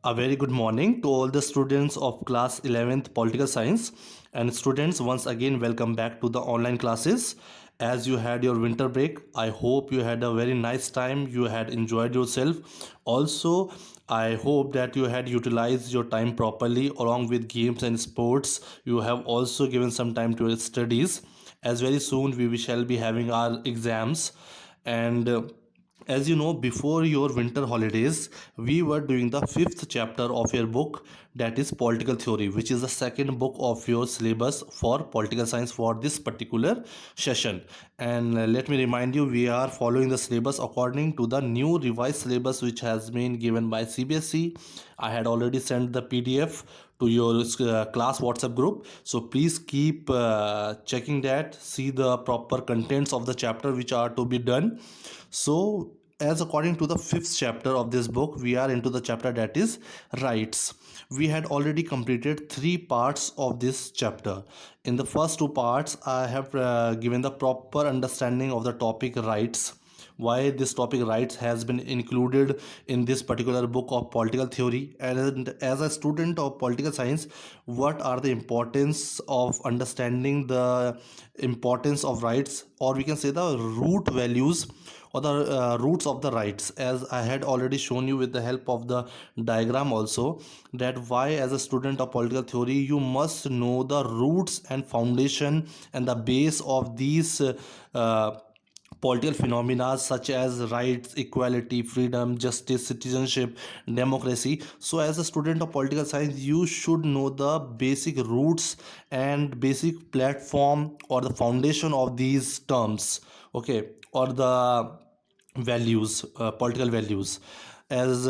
A very good morning to all the students of class 11th political science. And students, once again welcome back to the online classes. As you had your winter break, I hope you had a very nice time, you had enjoyed yourself. Also, I hope that you had utilized your time properly along with games and sports. You have also given some time to your studies, as very soon we shall be having our exams. And as you know, before your winter holidays, we were doing the fifth chapter of your book, that is Political Theory, which is the second book of your syllabus for political science for this particular session. And let me remind you, we are following the syllabus according to the new revised syllabus which has been given by CBSE. I had already sent the PDF to your class WhatsApp group, so please keep checking that, see the proper contents of the chapter which are to be done. So, as according to the fifth chapter of this book, we are into the chapter that is rights. We had already completed three parts of this chapter. In the first two parts, I have given the proper understanding of the topic rights, why this topic rights has been included in this particular book of political theory, and as a student of political science, what are the importance of understanding the importance of rights, or we can say the root values or the roots of the rights, as I had already shown you with the help of the diagram also, that why as a student of political theory you must know the roots and foundation and the base of these uh, political phenomena such as rights, equality, freedom, justice, citizenship, democracy. So as a student of political science, you should know the basic roots and basic platform or the foundation of these terms, okay, or the values, political values. As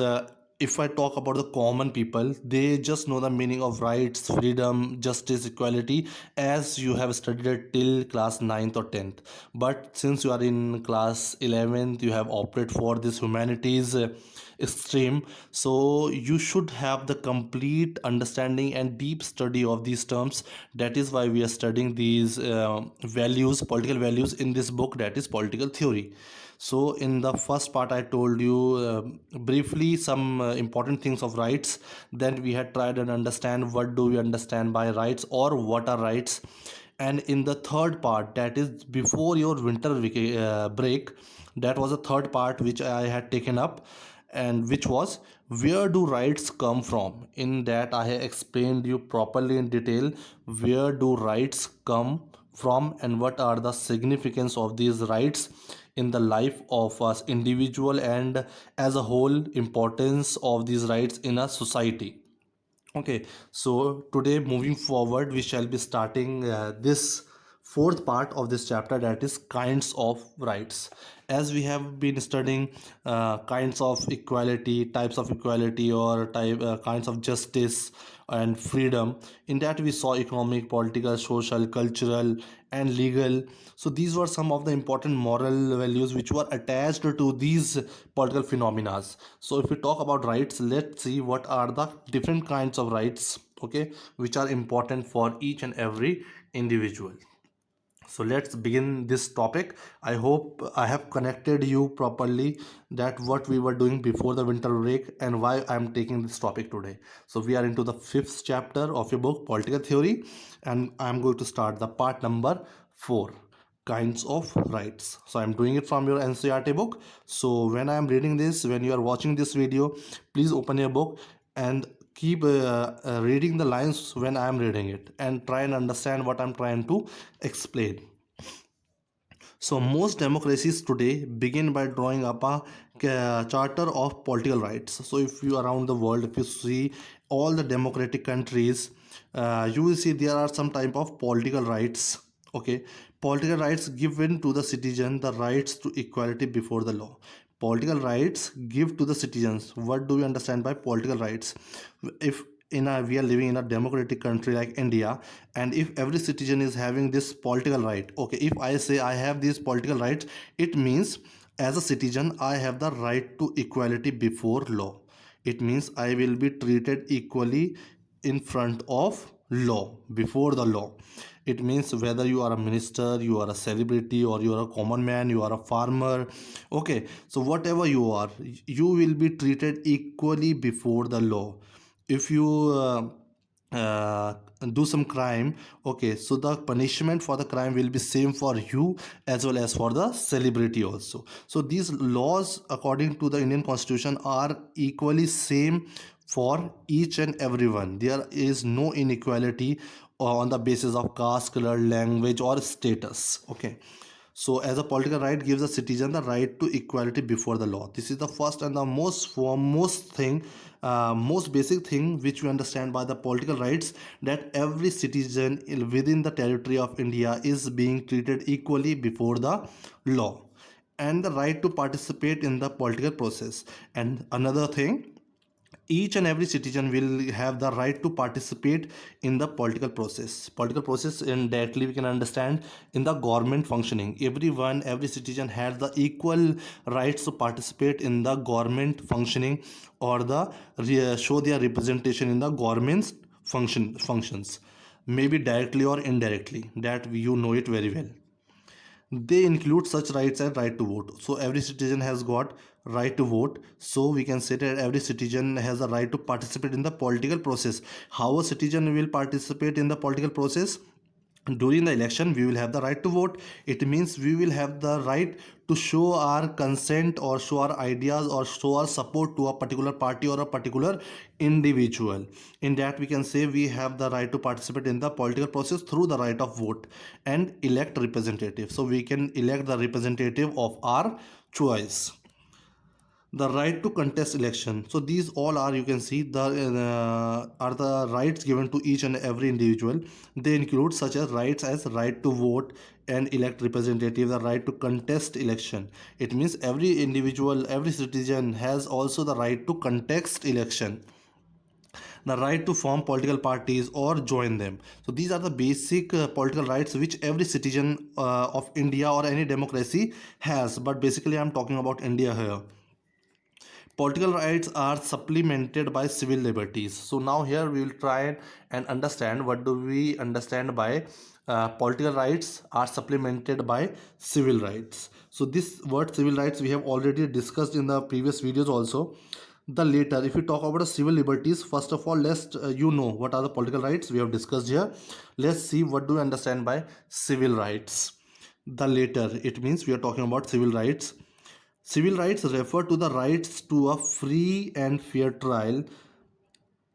if I talk about the common people, they just know the meaning of rights, freedom, justice, equality, as you have studied it till class 9th or 10th. But since you are in class 11th, you have opted for this humanities stream, so you should have the complete understanding and deep study of these terms. That is why we are studying these values, political values, in this book, that is political theory. So in the first part I told you briefly some important things of rights. Then we had tried and understand what do we understand by rights or what are rights. And in the third part, that is before your winter break, that was the third part which I had taken up, and which was where do rights come from. In that I have explained you properly in detail where do rights come from and what are the significance of these rights in the life of us individual and as a whole, importance of these rights in a society. Okay, so today moving forward, we shall be starting this fourth part of this chapter, that is kinds of rights. As we have been studying kinds of equality, types of equality, or kinds of justice and freedom, in that we saw economic, political, social, cultural, and legal. So these were some of the important moral values which were attached to these political phenomena. So if we talk about rights, let's see what are the different kinds of rights, okay, which are important for each and every individual. So let's begin this topic. I hope I have connected you properly that what we were doing before the winter break and why I'm taking this topic today. So we are into the fifth chapter of your book, Political Theory, and I'm going to start the part number 4, kinds of rights. So I'm doing it from your NCRT book. So when I'm reading this, when you are watching this video, please open your book and keep reading the lines when I am reading it and try and understand what I'm trying to explain. So most democracies today begin by drawing up a charter of political rights. So if you around the world, if you see all the democratic countries, you will see there are some type of political rights. Okay, political rights given to the citizen the rights to equality before the law. Political rights give to the citizens. What do we understand by political rights? If we are living in a democratic country like India, and if every citizen is having this political right, okay, if I say I have these political rights, it means as a citizen I have the right to equality before law. It means I will be treated equally in front of law, before the law. It means whether you are a minister, you are a celebrity, or you are a common man, you are a farmer. Okay, so whatever you are, you will be treated equally before the law. If you uh, do some crime, okay, so the punishment for the crime will be same for you as well as for the celebrity also. So these laws according to the Indian constitution are equally same for each and everyone. There is no inequality on the basis of caste, color, language, or status. Okay, so as a political right gives a citizen the right to equality before the law. This is the first and the most foremost thing, most basic thing which we understand by the political rights, that every citizen within the territory of India is being treated equally before the law, and the right to participate in the political process. And another thing, each and every citizen will have the right to participate in the political process, and directly we can understand in the government functioning. Every citizen has the equal rights to participate in the government functioning, or show their representation in the government's functions, maybe directly or indirectly, that you know it very well. They include such rights as right to vote. So every citizen has got right to vote, so we can say that every citizen has a right to participate in the political process. How a citizen will participate in the political process? During the election we will have the right to vote. It means we will have the right to show our consent, or show our ideas, or show our support to a particular party or a particular individual. In that we can say we have the right to participate in the political process through the right of vote, and elect representative, so we can elect the representative of our choice. The right to contest election, so these all are, you can see, the are the rights given to each and every individual. They include such as rights as right to vote and elect representative, the right to contest election. It means every individual, every citizen has also the right to contest election, the right to form political parties or join them. So these are the basic political rights which every citizen of India or any democracy has, but basically I'm talking about India here. Political rights are supplemented by civil liberties. So now here we will try and understand what do we understand by political rights are supplemented by civil rights. So this word civil rights we have already discussed in the previous videos also. The later, if we talk about the civil liberties, first of all, let's you know what are the political rights we have discussed here. Let's see what do we understand by civil rights. The later, it means we are talking about civil rights. Civil rights refer to the rights to a free and fair trial,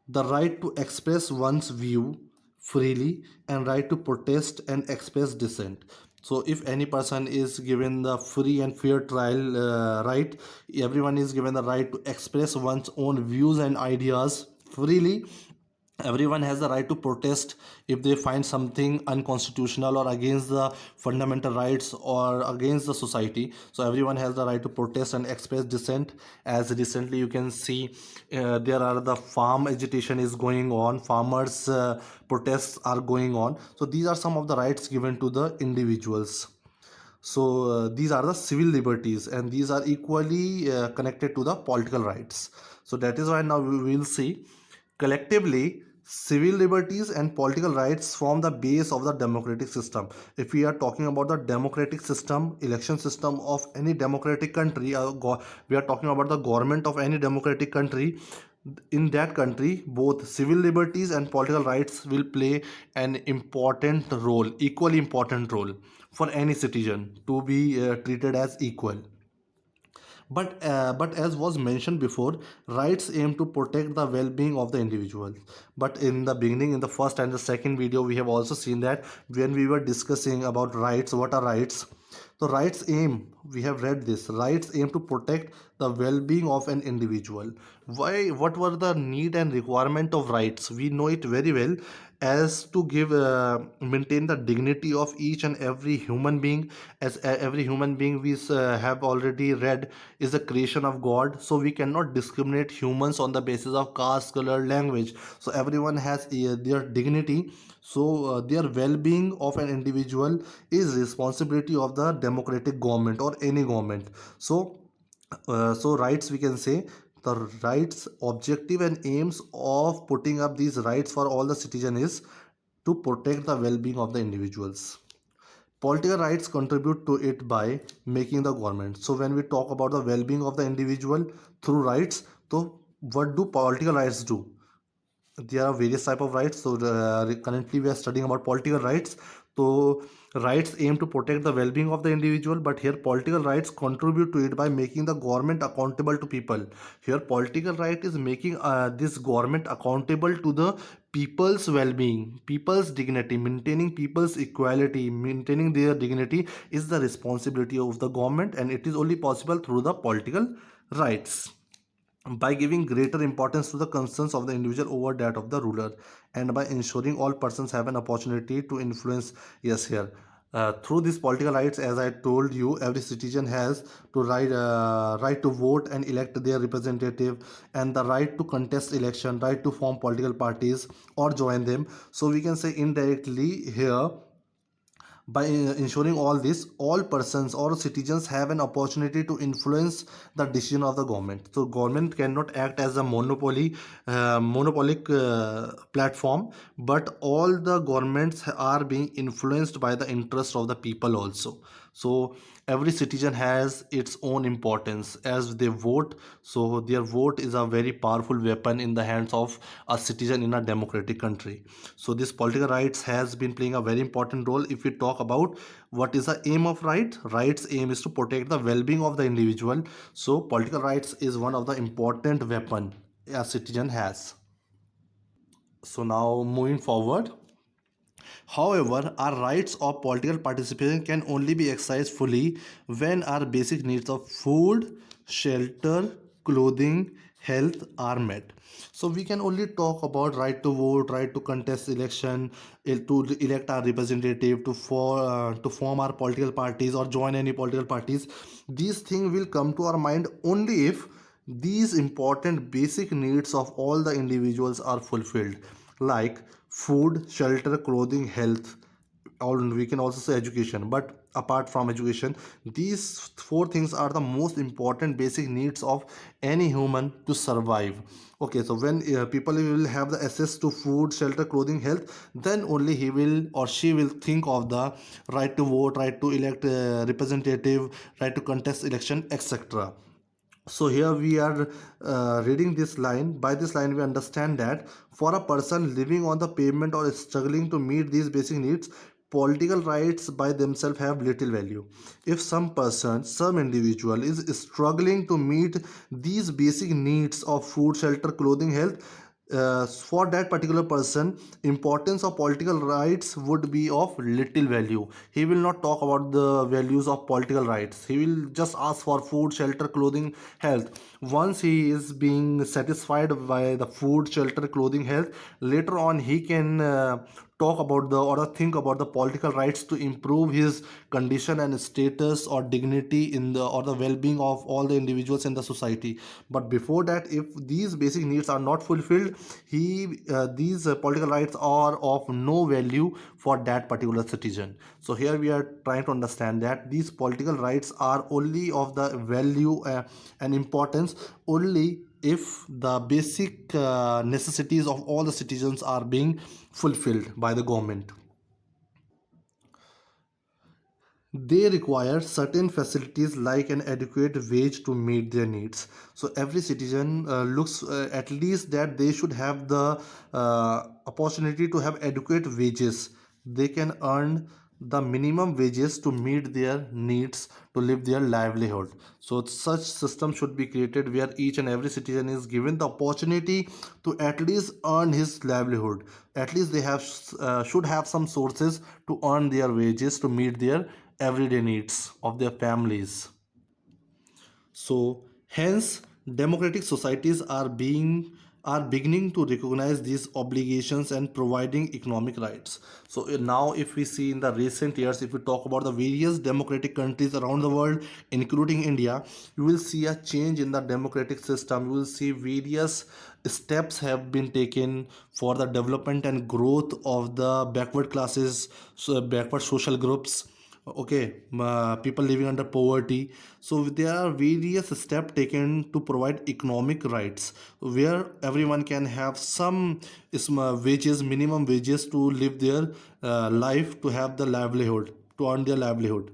the right to express one's view freely, and right to protest and express dissent. So if any person is given the free and fair trial right, everyone is given the right to express one's own views and ideas freely. Everyone has the right to protest if they find something unconstitutional or against the fundamental rights or against the society. So everyone has the right to protest and express dissent. As recently you can see, there are the farm agitation is going on, farmers protests are going on. So these are some of the rights given to the individuals. So these are the civil liberties, and these are equally connected to the political rights. So that is why now we will see, collectively civil liberties and political rights form the base of the democratic system. If we are talking about the democratic system, election system of any democratic country, we are talking about the government of any democratic country. In that country both civil liberties and political rights will play an important role, equally important role, for any citizen to be treated as equal. But as was mentioned before, rights aim to protect the well-being of the individual. But in the beginning, in the first and the second video, we have also seen that when we were discussing about rights, what are rights? So rights aim, we have read this, rights aim to protect the well-being of an individual. Why? What were the need and requirement of rights? We know it very well, as to give maintain the dignity of each and every human being. As every human being we have already read is a creation of God, so we cannot discriminate humans on the basis of caste, color, language. So everyone has their dignity. So their well-being of an individual is responsibility of the democratic government or any government. So rights, we can say, the rights objective and aims of putting up these rights for all the citizen is to protect the well-being of the individuals. Political rights contribute to it by making the government. So when we talk about the well-being of the individual through rights, so what do political rights do? There are various type of rights. So currently we are studying about political rights. So rights aim to protect the well-being of the individual, but here political rights contribute to it by making the government accountable to people. Here political right is making this government accountable to the people's well-being, people's dignity. Maintaining people's equality, maintaining their dignity is the responsibility of the government, and it is only possible through the political rights, by giving greater importance to the concerns of the individual over that of the ruler, and by ensuring all persons have an opportunity to influence. Yes, here through these political rights, as I told you, every citizen has to right to vote and elect their representative, and the right to contest election, right to form political parties or join them. So we can say indirectly here, by ensuring all this, all persons or citizens have an opportunity to influence the decision of the government. So government cannot act as a monopolic platform, but all the governments are being influenced by the interest of the people also. So every citizen has its own importance as they vote. So their vote is a very powerful weapon in the hands of a citizen in a democratic country. So this political rights has been playing a very important role. If we talk about what is the aim of rights aim is to protect the well-being of the individual. So political rights is one of the important weapon a citizen has. So now moving forward, however, our rights of political participation can only be exercised fully when our basic needs of food, shelter, clothing, health are met. So we can only talk about right to vote, right to contest election, to elect our representative, to form our political parties or join any political parties. These things will come to our mind only if these important basic needs of all the individuals are fulfilled, like food, shelter, clothing, health, or we can also say education. But apart from education, these four things are the most important basic needs of any human to survive. Okay, so when people will have the access to food, shelter, clothing, health, then only he will or she will think of the right to vote, right to elect representative, right to contest election, etc. So here we are reading this line. By this line we understand that for a person living on the pavement or struggling to meet these basic needs, political rights by themselves have little value. If some person, some individual is struggling to meet these basic needs of food, shelter, clothing, health, for that particular person, importance of political rights would be of little value. He will not talk about the values of political rights. He will just ask for food, shelter, clothing, health. Once he is being satisfied by the food, shelter, clothing, health, later on he can talk about the or think about the political rights to improve his condition and status or dignity in the or the well-being of all the individuals in the society. But before that, if these basic needs are not fulfilled, these political rights are of no value for that particular citizen. So here we are trying to understand that these political rights are only of the value and importance only if the basic necessities of all the citizens are being fulfilled by the government. They require certain facilities like an adequate wage to meet their needs. So every citizen looks at least that they should have the opportunity to have adequate wages. They can earn the minimum wages to meet their needs, to live their livelihood. So such system should be created where each and every citizen is given the opportunity to at least earn his livelihood. At least they have should have some sources to earn their wages to meet their everyday needs of their families. So hence democratic societies are beginning to recognize these obligations and providing economic rights. So now if we see in the recent years, if we talk about the various democratic countries around the world including India, you will see a change in the democratic system. You will see various steps have been taken for the development and growth of the backward classes, so backward social groups. okay, people living under poverty. So there are various steps taken to provide economic rights where everyone can have some wages, minimum wages to live their life, to have the livelihood, to earn their livelihood.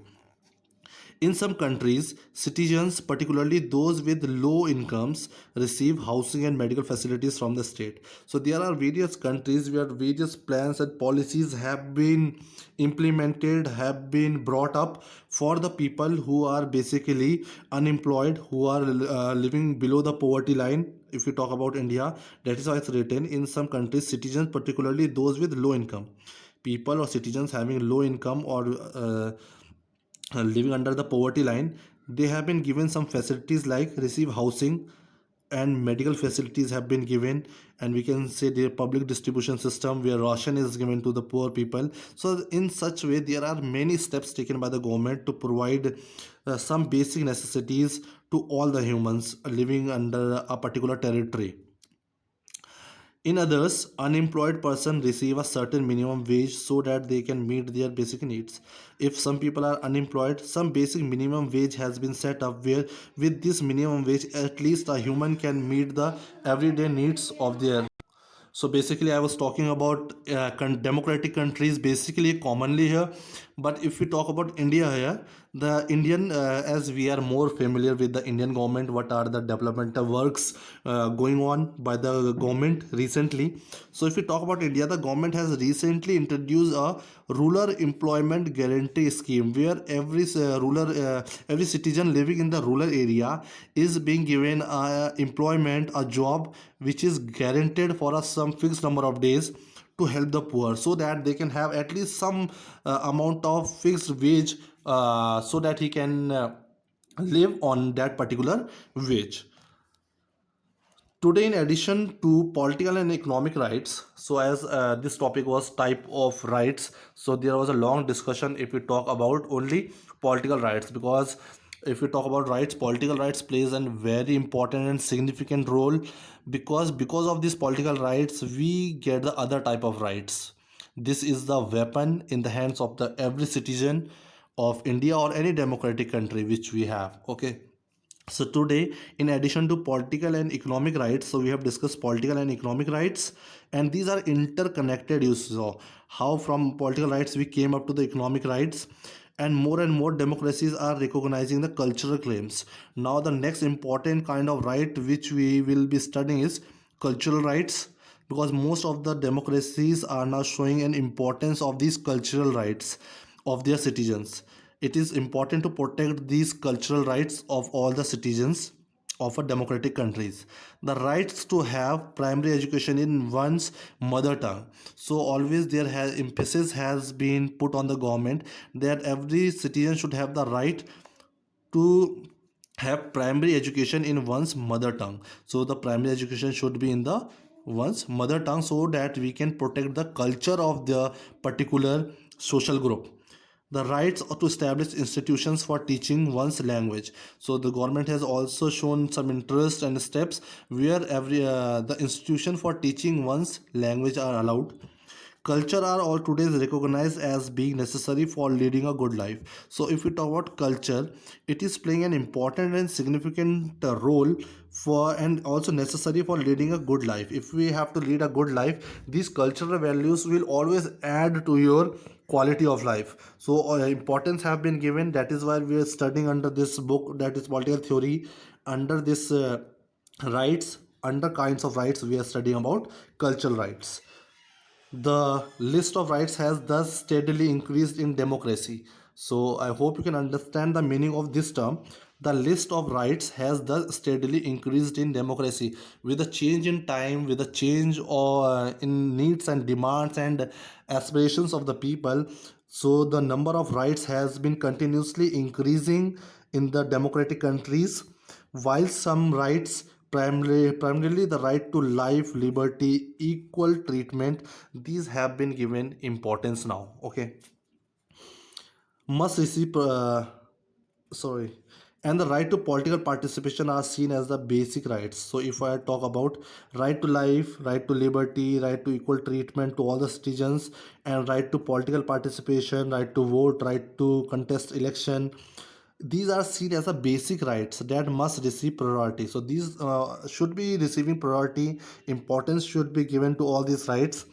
In some countries, citizens, particularly those with low incomes, receive housing and medical facilities from the state. So there are various countries where various plans and policies have been implemented, have been brought up for the people who are basically unemployed, who are living below the poverty line. If we talk about India, that is why it's written in some countries, citizens, particularly those with low income, people or citizens having low income or living under the poverty line, they have been given some facilities like receive housing and medical facilities have been given, and we can say the public distribution system where ration is given to the poor people. So in such way there are many steps taken by the government to provide some basic necessities to all the humans living under a particular territory. In others, unemployed person receive a certain minimum wage so that they can meet their basic needs. If some people are unemployed, some basic minimum wage has been set up where with this minimum wage at least a human can meet the everyday needs of their. So basically I was talking about democratic countries basically commonly here, but if we talk about India here, the Indian as we are more familiar with the Indian government, what are the developmental works going on by the government recently. So if we talk about India, the government has recently introduced a rural employment guarantee scheme where every citizen living in the rural area is being given employment, a job which is guaranteed for a some fixed number of days to help the poor so that they can have at least some amount of fixed wage so that he can live on that particular wage. Today, in addition to political and economic rights, so as this topic was type of rights, so there was a long discussion if we talk about only political rights, because if we talk about rights, political rights plays a very important and significant role, because of these political rights we get the other type of rights. This is the weapon in the hands of the every citizen of India or any democratic country which we have. Okay, so today, in addition to political and economic rights, so we have discussed political and economic rights, and these are interconnected. You saw how from political rights we came up to the economic rights, and more democracies are recognizing the cultural claims. Now, the next important kind of right which we will be studying is cultural rights, because most of the democracies are now showing an importance of these cultural rights of their citizens. It is important to protect these cultural rights of all the citizens of a democratic countries. The rights to have primary education in one's mother tongue. So always there has emphasis has been put on the government that every citizen should have the right to have primary education in one's mother tongue. So the primary education should be in the one's mother tongue so that we can protect the culture of the particular social group. The rights to establish institutions for teaching one's language. So the government has also shown some interest and steps where every the institution for teaching one's language are allowed. Culture are all today recognized as being necessary for leading a good life. So if we talk about culture, it is playing an important and significant role for and also necessary for leading a good life. If we have to lead a good life, these cultural values will always add to your quality of life. So importance have been given. That is why we are studying under this book, that is political theory, under this rights, under kinds of rights we are studying about cultural rights. The list of rights has thus steadily increased in democracy. So I hope you can understand the meaning of this term. The list of rights has thus steadily increased in democracy with a change in time, with a change in needs and demands and aspirations of the people. So the number of rights has been continuously increasing in the democratic countries, while some rights, primarily the right to life, liberty, equal treatment, these have been given importance now. Okay, must receive sorry And the right to political participation are seen as the basic rights. So if I talk about right to life, right to liberty, right to equal treatment to all the citizens, and right to political participation, right to vote, right to contest election, these are seen as a basic rights that must receive priority. So these should be receiving priority. Importance should be given to all these rights.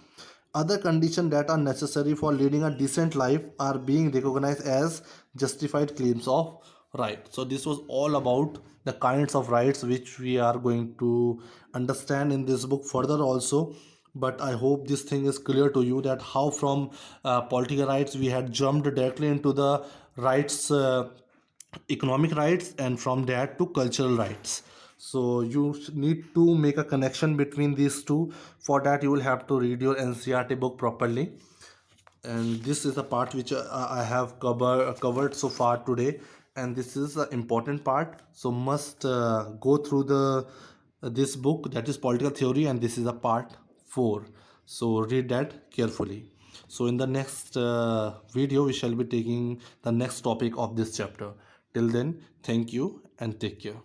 Other conditions that are necessary for leading a decent life are being recognized as justified claims of right. So this was all about the kinds of rights which we are going to understand in this book further also. But I hope this thing is clear to you, that how from political rights we had jumped directly into the rights, economic rights, and from that to cultural rights. So you need to make a connection between these two. For that you will have to read your NCRT book properly. And this is the part which I have covered so far today, and this is the important part. So must go through the this book, that is political theory, and this is a part 4. So read that carefully. So in the next video we shall be taking the next topic of this chapter. Till then, thank you and take care.